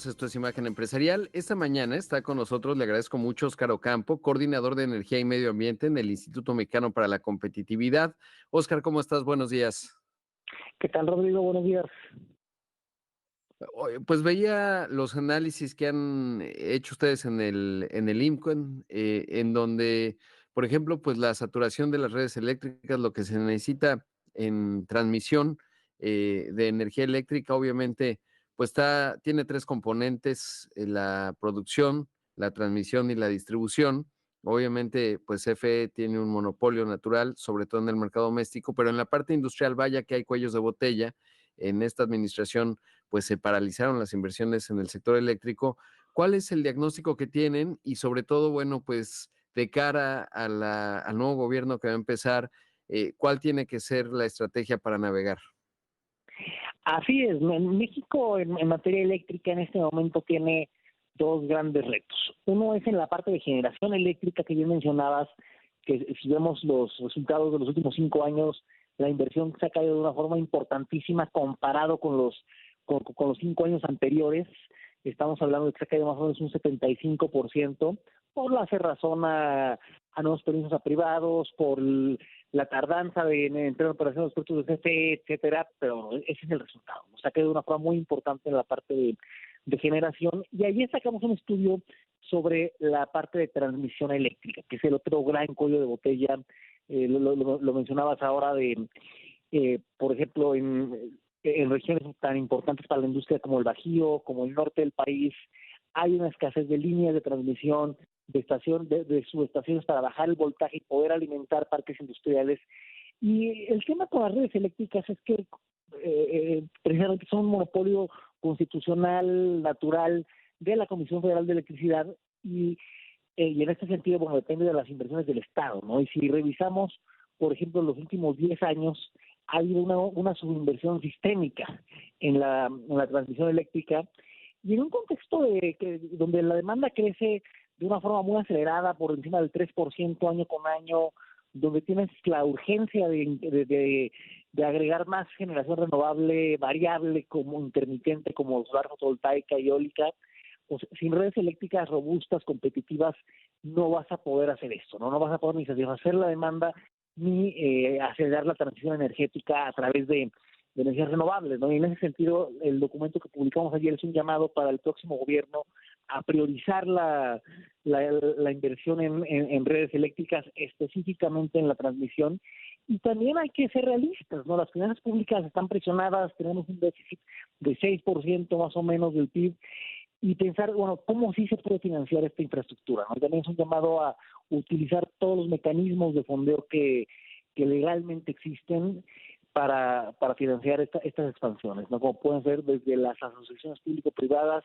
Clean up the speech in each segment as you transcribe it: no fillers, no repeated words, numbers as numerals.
Esto es Imagen Empresarial. Esta mañana está con nosotros, le agradezco mucho, Óscar Ocampo, coordinador de Energía y Medio Ambiente en el Instituto Mexicano para la Competitividad. Óscar, ¿cómo estás? Buenos días. ¿Qué tal, Rodrigo? Buenos días. Oye, pues veía los análisis que han hecho ustedes en el IMCON, en donde, por ejemplo, pues la saturación de las redes eléctricas, lo que se necesita en transmisión de energía eléctrica, obviamente, pues tiene tres componentes: la producción, la transmisión y la distribución. Obviamente, pues CFE tiene un monopolio natural, sobre todo en el mercado doméstico, pero en la parte industrial, vaya que hay cuellos de botella. En esta administración pues se paralizaron las inversiones en el sector eléctrico. ¿Cuál es el diagnóstico que tienen? Y sobre todo, bueno, pues de cara al nuevo gobierno que va a empezar, ¿cuál tiene que ser la estrategia para navegar? Así es, México en materia eléctrica en este momento tiene dos grandes retos. Uno es en la parte de generación eléctrica que bien mencionabas, que si vemos los resultados de los últimos 5 años, la inversión se ha caído de una forma importantísima comparado con los 5 años anteriores. Estamos hablando de que se ha caído más o menos un 75% por la cerrazón a nuevos permisos a privados, por la tardanza en entrar en operación de los productos de CFE, etcétera, pero ese es el resultado. O sea, que de una forma muy importante en la parte de generación. Y ayer sacamos un estudio sobre la parte de transmisión eléctrica, que es el otro gran cuello de botella. Lo mencionabas ahora por ejemplo, en regiones tan importantes para la industria como el Bajío, como el norte del país, hay una escasez de líneas de transmisión, de subestaciones para bajar el voltaje y poder alimentar parques industriales. Y el tema con las redes eléctricas es que precisamente son un monopolio constitucional, natural, de la Comisión Federal de Electricidad y en este sentido, bueno, depende de las inversiones del Estado, ¿no? Y si revisamos, por ejemplo, los últimos 10 años, ha habido una subinversión sistémica en la transmisión eléctrica y en un contexto donde la demanda crece de una forma muy acelerada, por encima del 3% año con año, donde tienes la urgencia de agregar más generación renovable, variable, como intermitente, como solar, fotovoltaica y eólica. Pues sin redes eléctricas robustas, competitivas, no vas a poder hacer esto, ¿no? No vas a poder ni satisfacer la demanda ni acelerar la transición energética a través de energías renovables, ¿no? Y en ese sentido, el documento que publicamos ayer es un llamado para el próximo gobierno a priorizar la inversión en redes eléctricas, específicamente en la transmisión. Y también hay que ser realistas, ¿no? Las finanzas públicas están presionadas, tenemos un déficit de 6% más o menos del PIB, y pensar, bueno, ¿cómo sí se puede financiar esta infraestructura? ¿No? También es un llamado a utilizar todos los mecanismos de fondeo que legalmente existen para financiar estas expansiones, ¿no? Como pueden ser desde las asociaciones público-privadas,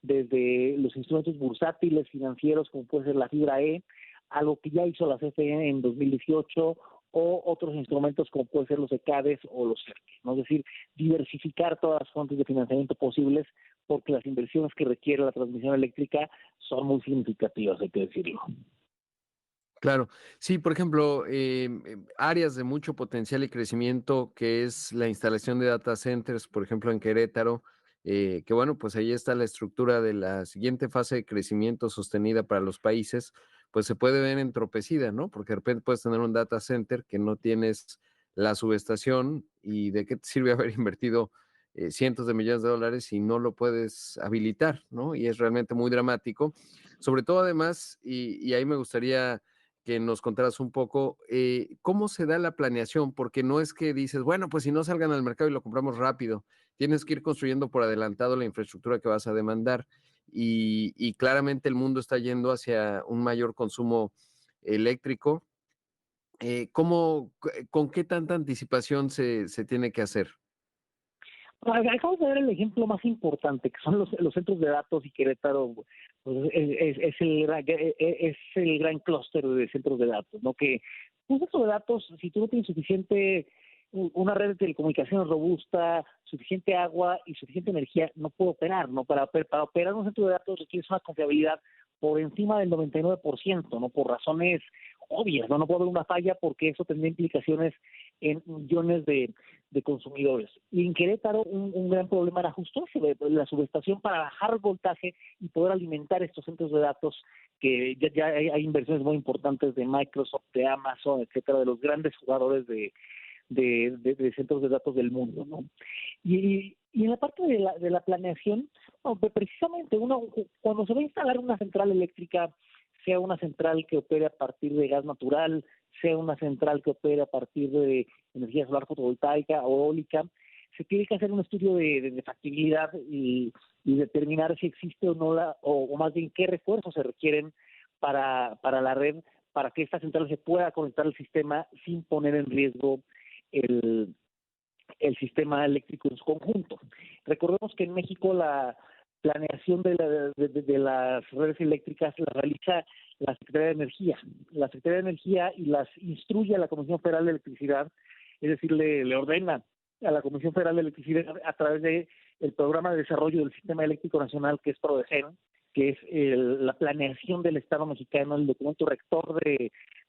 desde los instrumentos bursátiles financieros, como puede ser la fibra E, algo que ya hizo la CFE en 2018, o otros instrumentos como pueden ser los ECADES o los CERTE, ¿no? Es decir, diversificar todas las fuentes de financiamiento posibles, porque las inversiones que requiere la transmisión eléctrica son muy significativas, hay que decirlo. Claro, sí, por ejemplo, áreas de mucho potencial y crecimiento, que es la instalación de data centers, por ejemplo, en Querétaro, que bueno, pues ahí está la estructura de la siguiente fase de crecimiento sostenida para los países, pues se puede ver entropecida, ¿no? Porque de repente puedes tener un data center que no tienes la subestación, y de qué te sirve haber invertido cientos de millones de dólares si no lo puedes habilitar, ¿no? Y es realmente muy dramático. Sobre todo además, y ahí me gustaría que nos contaras un poco cómo se da la planeación, porque no es que dices, bueno, pues si no salgan al mercado y lo compramos rápido, tienes que ir construyendo por adelantado la infraestructura que vas a demandar, y claramente el mundo está yendo hacia un mayor consumo eléctrico. ¿Con qué tanta anticipación se tiene que hacer? Acabamos de ver el ejemplo más importante, que son los centros de datos, y Querétaro pues, es el gran clúster de centros de datos, ¿no? Que un centro de datos, si tú no tienes una red de telecomunicaciones robusta, suficiente agua y suficiente energía, no puede operar, ¿no? Para operar un centro de datos requieres una confiabilidad por encima del 99%, ¿no? Por razones obvias, ¿no? No puede haber una falla porque eso tendría implicaciones en millones de consumidores. Y en Querétaro un gran problema era justo ese, la subestación para bajar el voltaje y poder alimentar estos centros de datos que ya hay inversiones muy importantes de Microsoft, de Amazon, etcétera, de los grandes jugadores de centros de datos del mundo, ¿no? Y en la parte de la planeación, no, pues precisamente cuando se va a instalar una central eléctrica, sea una central que opere a partir de gas natural, sea una central que opere a partir de energía solar fotovoltaica o eólica, se tiene que hacer un estudio de factibilidad y determinar si existe o no o más bien qué refuerzos se requieren para la red, para que esta central se pueda conectar al sistema sin poner en riesgo el, el sistema eléctrico en su conjunto. Recordemos que en México la planeación de las redes eléctricas la realiza la Secretaría de Energía. La Secretaría de Energía y las instruye a la Comisión Federal de Electricidad, es decir, le ordena a la Comisión Federal de Electricidad a través de el Programa de Desarrollo del Sistema Eléctrico Nacional, que es PRODECEN, que es la planeación del Estado mexicano, el documento rector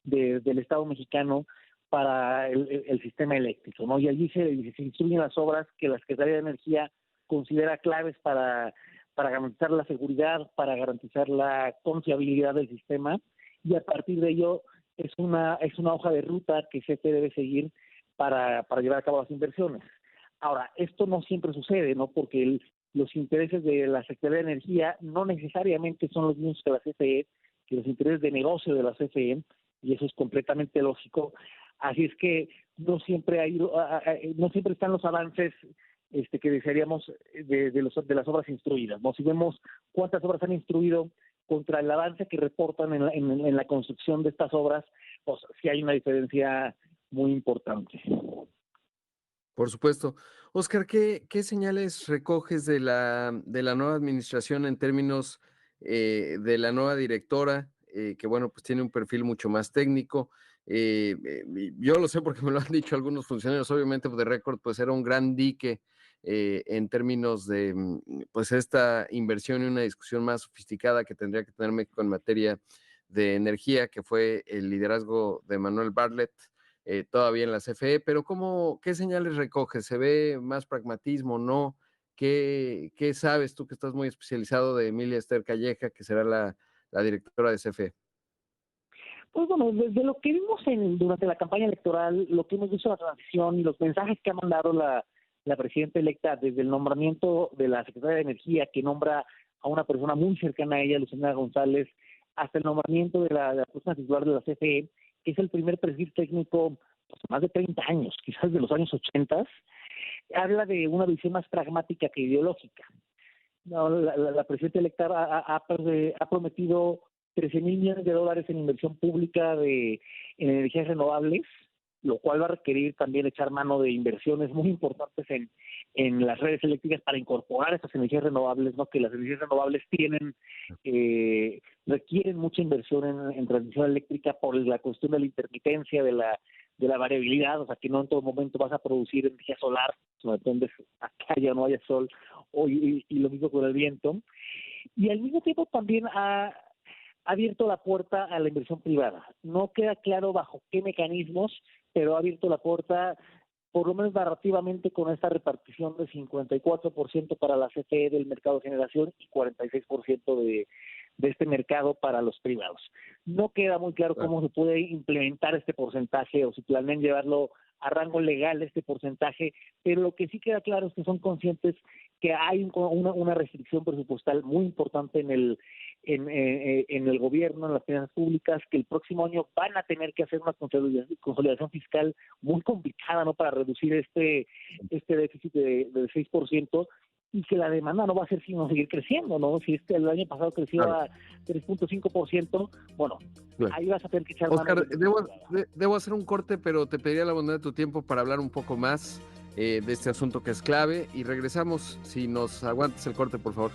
del Estado mexicano para el sistema eléctrico, ¿no? Y allí se instruyen las obras que la Secretaría de Energía considera claves para garantizar la seguridad, para garantizar la confiabilidad del sistema, y a partir de ello es una hoja de ruta que CFE debe seguir para llevar a cabo las inversiones. Ahora, esto no siempre sucede, ¿no? Porque los intereses de la Secretaría de Energía no necesariamente son los mismos que la CFE, que los intereses de negocio de la CFE, y eso es completamente lógico. Así es que no siempre están los avances que desearíamos de las obras instruidas, ¿no? Si vemos cuántas obras han instruido contra el avance que reportan en la construcción de estas obras, pues sí hay una diferencia muy importante. Por supuesto. Oscar, ¿qué señales recoges de la nueva administración en términos de la nueva directora, que bueno, pues tiene un perfil mucho más técnico? Yo lo sé porque me lo han dicho algunos funcionarios, obviamente pues, de récord, pues era un gran dique en términos de pues esta inversión y una discusión más sofisticada que tendría que tener México en materia de energía, que fue el liderazgo de Manuel Bartlett. Todavía en la CFE, pero ¿qué señales recoges? ¿Se ve más pragmatismo, no? ¿Qué sabes tú que estás muy especializado de Emilia Esther Calleja, que será la directora de CFE? Pues bueno, desde lo que vimos durante la campaña electoral, lo que hemos visto en la transición y los mensajes que ha mandado la presidenta electa desde el nombramiento de la Secretaría de Energía, que nombra a una persona muy cercana a ella, Luciana González, hasta el nombramiento de la persona titular de la CFE, que es el primer perfil técnico pues, más de 30 años, quizás de los años 80, habla de una visión más pragmática que ideológica. No, la presidenta electa ha prometido 13,000 millones de dólares en inversión pública en energías renovables, lo cual va a requerir también echar mano de inversiones muy importantes en las redes eléctricas para incorporar estas energías renovables, ¿no? Que las energías renovables requieren mucha inversión en transición eléctrica por la cuestión de la intermitencia, de la variabilidad, o sea que no en todo momento vas a producir energía solar, no depende a que haya o no haya sol, y lo mismo con el viento. Y al mismo tiempo también ha abierto la puerta a la inversión privada. No queda claro bajo qué mecanismos, pero ha abierto la puerta, por lo menos narrativamente, con esta repartición de 54% para la CFE del mercado de generación y 46% de este mercado para los privados. No queda muy claro cómo se puede implementar este porcentaje o si planean llevarlo a rango legal este porcentaje, pero lo que sí queda claro es que son conscientes que hay una restricción presupuestal muy importante en el gobierno, en las finanzas públicas, que el próximo año van a tener que hacer una consolidación fiscal muy complicada, ¿no? Para reducir este déficit del 6%, y que la demanda no va a ser sino seguir creciendo, ¿no? Si el año pasado creció a 3.5%, bueno, Claro. ahí vas a tener que echar Oscar, mano. debo hacer un corte, pero te pediría la bondad de tu tiempo para hablar un poco más de este asunto que es clave y regresamos. Si nos aguantas el corte, por favor.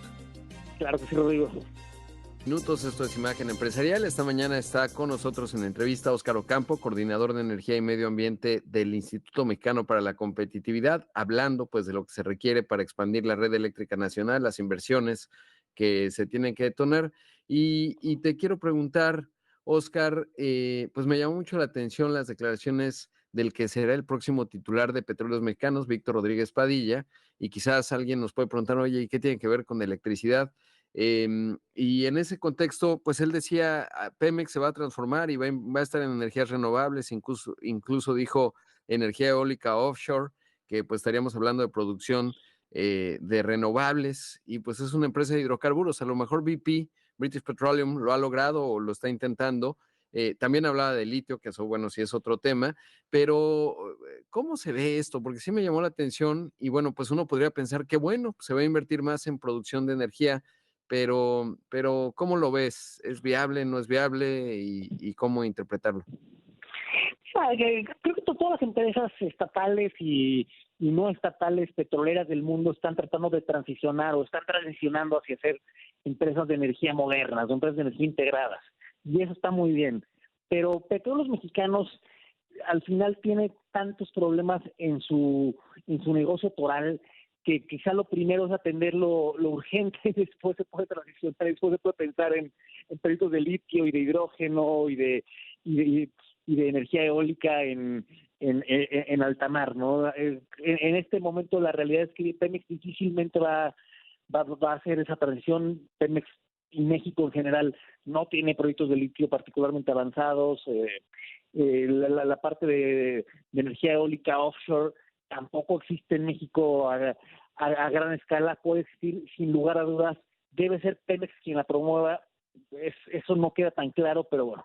Claro que sí, Rodrigo. Minutos, esto es Imagen Empresarial. Esta mañana está con nosotros en entrevista Óscar Ocampo, coordinador de Energía y Medio Ambiente del Instituto Mexicano para la Competitividad, hablando pues de lo que se requiere para expandir la red eléctrica nacional, las inversiones que se tienen que detonar. Y te quiero preguntar, Oscar, pues me llamó mucho la atención las declaraciones del que será el próximo titular de Petróleos Mexicanos, Víctor Rodríguez Padilla, y quizás alguien nos puede preguntar, oye, ¿y qué tiene que ver con electricidad? Y en ese contexto, pues él decía, Pemex se va a transformar y va a estar en energías renovables, incluso dijo energía eólica offshore, que pues estaríamos hablando de producción de renovables, y pues es una empresa de hidrocarburos. A lo mejor BP, British Petroleum, lo ha logrado o lo está intentando. También hablaba de litio, que eso, bueno, sí es otro tema, pero ¿cómo se ve esto? Porque sí me llamó la atención y bueno, pues uno podría pensar que bueno, se va a invertir más en producción de energía, pero ¿cómo lo ves? ¿Es viable, no es viable y cómo interpretarlo? Creo que todas las empresas estatales y no estatales petroleras del mundo están tratando de transicionar o están transicionando hacia ser empresas de energía modernas, empresas de energía integradas. Y eso está muy bien. Pero Petróleos Mexicanos al final tiene tantos problemas en su negocio toral que quizá lo primero es atender lo urgente, después se puede transicionar, después se puede pensar en proyectos de litio y de hidrógeno y de, y de energía eólica en alta mar, ¿no? En este momento la realidad es que Pemex difícilmente va a hacer esa transición. Pemex y México en general no tiene proyectos de litio particularmente avanzados. La parte de energía eólica offshore tampoco existe en México a gran escala, puede existir sin lugar a dudas, debe ser Pemex quien la promueva, eso no queda tan claro, pero bueno,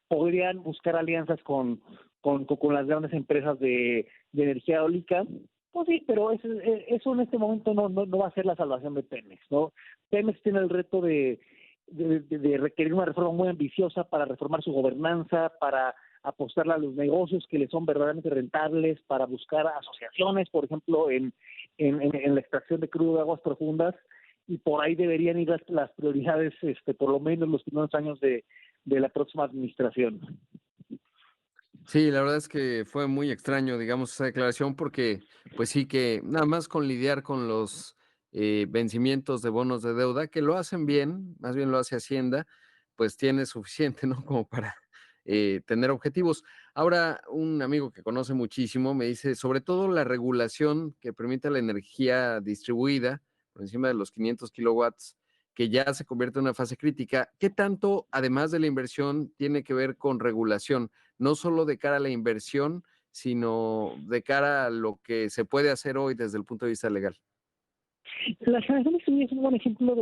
podrían buscar alianzas con las grandes empresas de energía eólica, pues sí, pero eso en este momento no va a ser la salvación de Pemex, ¿no? Pemex tiene el reto de requerir una reforma muy ambiciosa para reformar su gobernanza, para apostarle a los negocios que le son verdaderamente rentables, para buscar asociaciones, por ejemplo, en la extracción de crudo de aguas profundas, y por ahí deberían ir las prioridades, por lo menos los primeros años de la próxima administración. Sí, la verdad es que fue muy extraño, digamos, esa declaración porque, pues sí que nada más con lidiar con los vencimientos de bonos de deuda, que lo hacen bien, más bien lo hace Hacienda, pues tiene suficiente, ¿no? Como para tener objetivos. Ahora, un amigo que conoce muchísimo me dice, sobre todo la regulación que permite la energía distribuida por encima de los 500 kilowatts, que ya se convierte en una fase crítica. ¿Qué tanto, además de la inversión, tiene que ver con regulación? No solo de cara a la inversión, sino de cara a lo que se puede hacer hoy desde el punto de vista legal. La generación distribuida es un buen ejemplo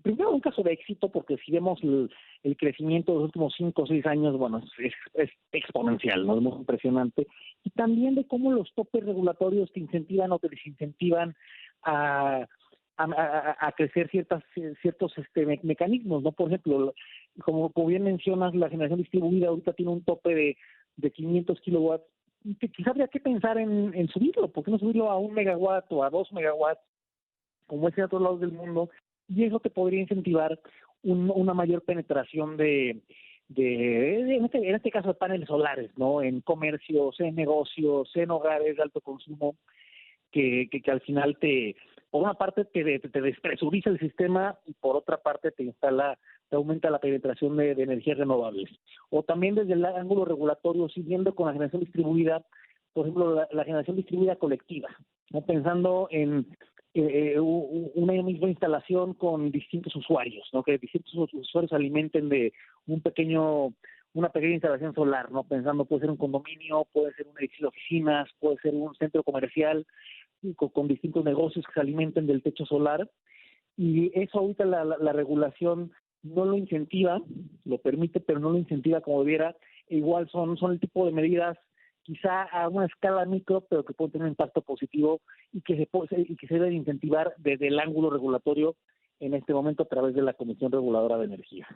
primero, un caso de éxito, porque si vemos el crecimiento de los últimos 5 o 6 años, bueno, es exponencial, ¿no? Es muy impresionante. Y también de cómo los topes regulatorios te incentivan o te desincentivan a, a crecer ciertos mecanismos, ¿no? Por ejemplo, como bien mencionas, la generación distribuida ahorita tiene un tope de 500 kilowatts, y que quizás habría que pensar en subirlo. ¿Por qué no subirlo a 1 megawatt o a 2 megawatts, como es en otros lados del mundo? Y eso te podría incentivar una mayor penetración en este caso, de paneles solares, ¿no? En comercios, en negocios, en hogares de alto consumo, que al final por una parte te despresuriza el sistema y por otra parte te aumenta la penetración de energías renovables. O también desde el ángulo regulatorio, siguiendo con la generación distribuida, por ejemplo, la generación distribuida colectiva, ¿no? Pensando en una misma instalación con distintos usuarios, ¿no? Que distintos usuarios se alimenten de una pequeña instalación solar, ¿no? Pensando, puede ser un condominio, puede ser un edificio de oficinas, puede ser un centro comercial, con distintos negocios que se alimenten del techo solar, y eso ahorita la regulación no lo incentiva, lo permite, pero no lo incentiva como debiera. Igual son el tipo de medidas quizá a una escala micro, pero que pueden tener un impacto positivo y que se deben incentivar desde el ángulo regulatorio en este momento a través de la Comisión Reguladora de Energía.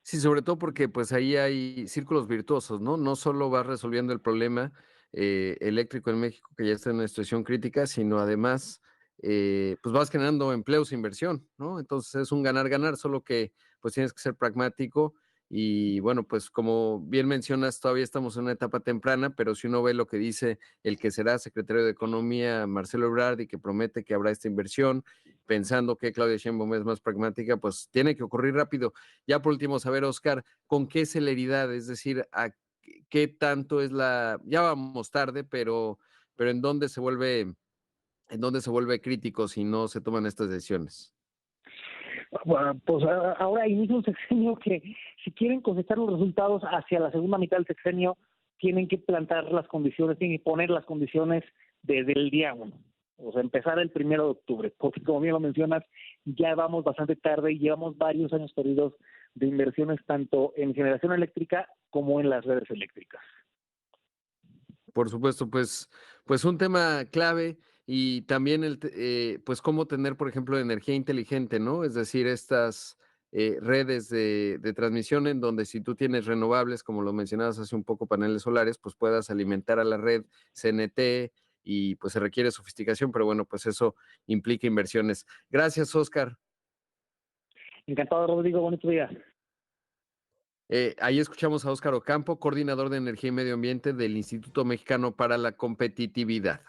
Sí, sobre todo porque pues ahí hay círculos virtuosos, ¿no? No solo vas resolviendo el problema eléctrico en México, que ya está en una situación crítica, sino además pues vas generando empleos e inversión, ¿no? Entonces es un ganar-ganar, solo que pues tienes que ser pragmático Y bueno, pues como bien mencionas, todavía estamos en una etapa temprana, pero si uno ve lo que dice el que será secretario de Economía, Marcelo Ebrard, y que promete que habrá esta inversión, pensando que Claudia Sheinbaum es más pragmática, pues tiene que ocurrir rápido. Ya por último, saber, Oscar, ¿con qué celeridad? Es decir, ¿a qué tanto es la, ya vamos tarde, pero en dónde se vuelve crítico si no se toman estas decisiones? Bueno, pues ahora inicia un sexenio que si quieren cosechar los resultados hacia la segunda mitad del sexenio, tienen que plantar las condiciones, tienen que poner las condiciones desde el día uno. O sea, empezar el 1 de octubre, porque como bien lo mencionas, ya vamos bastante tarde y llevamos varios años perdidos de inversiones tanto en generación eléctrica como en las redes eléctricas. Por supuesto, pues un tema clave y también pues cómo tener, por ejemplo, energía inteligente, ¿no? Es decir, estas redes de transmisión en donde si tú tienes renovables, como lo mencionabas hace un poco, paneles solares, pues puedas alimentar a la red CNT y pues se requiere sofisticación, pero bueno, pues eso implica inversiones. Gracias, Oscar. Encantado, Rodrigo, bonito día. Ahí escuchamos a Óscar Ocampo, coordinador de Energía y Medio Ambiente del Instituto Mexicano para la Competitividad.